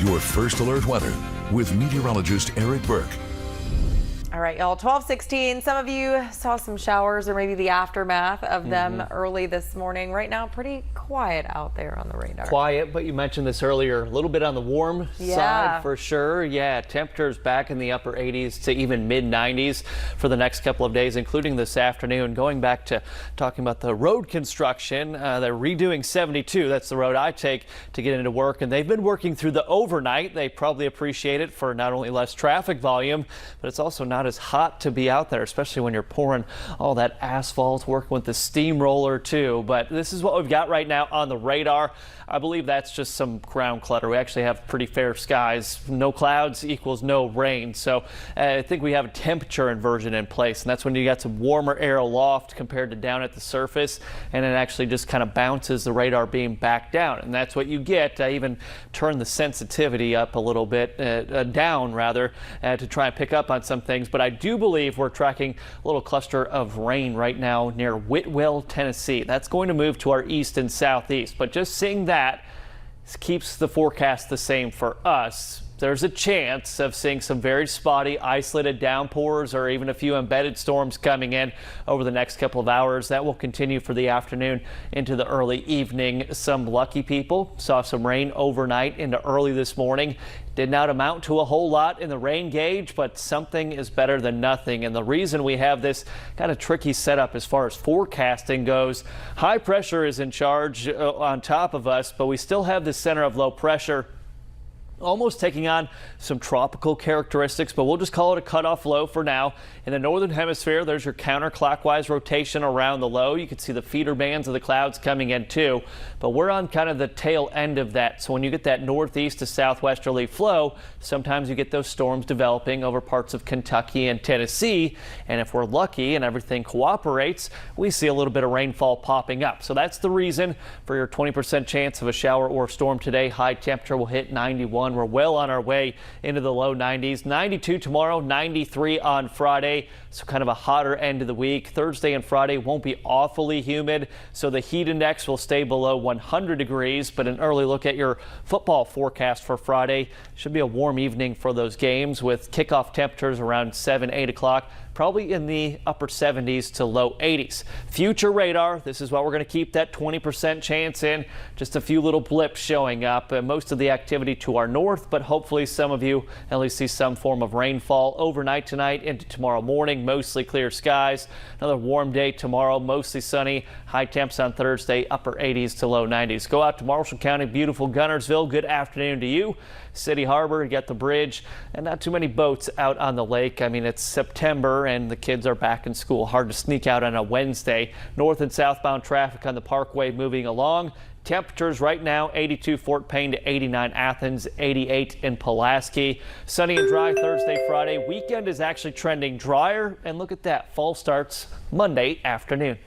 your first alert weather with meteorologist Eric Burke. All right, y'all, 12:16. Some of you saw some showers or maybe the aftermath of them early this morning. Right now, pretty quiet out there on the radar. Quiet, but you mentioned this earlier, a little bit on the warm side for sure. Yeah, temperatures back in the upper 80s to even mid 90s for the next couple of days, including this afternoon. Going back to talking about the road construction, they're redoing 72. That's the road I take to get into work, and they've been working through the overnight. They probably appreciate it for not only less traffic volume, but it's also not as hot to be out there, especially when you're pouring all that asphalt, working with the steamroller too. But this is what we've got right now on the radar. I believe that's just some ground clutter. We actually have pretty fair skies. No clouds equals no rain. So I think we have a temperature inversion in place, and that's when you got some warmer air aloft compared to down at the surface, and it actually just kind of bounces the radar beam back down, and that's what you get. I even turn the sensitivity up a little bit, down rather, to try and pick up on some things. But I do believe we're tracking a little cluster of rain right now near Whitwell, Tennessee. That's going to move to our east and southeast, but just seeing that keeps the forecast the same for us. There's a chance of seeing some very spotty, isolated downpours or even a few embedded storms coming in over the next couple of hours. That will continue for the afternoon into the early evening. Some lucky people saw some rain overnight into early this morning. Did not amount to a whole lot in the rain gauge, but something is better than nothing. And the reason we have this kind of tricky setup as far as forecasting goes, high pressure is in charge on top of us, but we still have this center of low pressure almost taking on some tropical characteristics, but we'll just call it a cutoff low for now. In the northern hemisphere, there's your counterclockwise rotation around the low. You can see the feeder bands of the clouds coming in too, but we're on kind of the tail end of that. So when you get that northeast to southwesterly flow, sometimes you get those storms developing over parts of Kentucky and Tennessee. And if we're lucky and everything cooperates, we see a little bit of rainfall popping up. So that's the reason for your 20% chance of a shower or storm today. High temperature will hit 91. We're well on our way into the low 90s. 92 tomorrow, 93 on Friday. So kind of a hotter end of the week. Thursday and Friday won't be awfully humid, so the heat index will stay below 100 degrees. But an early look at your football forecast for Friday. Should be a warm evening for those games with kickoff temperatures around 7, 8 o'clock. Probably in the upper 70s to low 80s. Future radar, this is what we're going to keep that 20% chance in. Just a few little blips showing up. Most of the activity to our north, but hopefully some of you at least see some form of rainfall overnight tonight into tomorrow morning. Mostly clear skies. Another warm day tomorrow, mostly sunny. High temps on Thursday, upper 80s to low 90s. Go out to Marshall County, beautiful Guntersville. Good afternoon to you. City Harbor, you got the bridge, and not too many boats out on the lake. I mean, it's September and the kids are back in school. Hard to sneak out on a Wednesday. North and southbound traffic on the Parkway moving along. Temperatures right now, 82 Fort Payne to 89 Athens, 88 in Pulaski. Sunny and dry Thursday, Friday. Weekend is actually trending drier, and look at that. Fall starts Monday afternoon.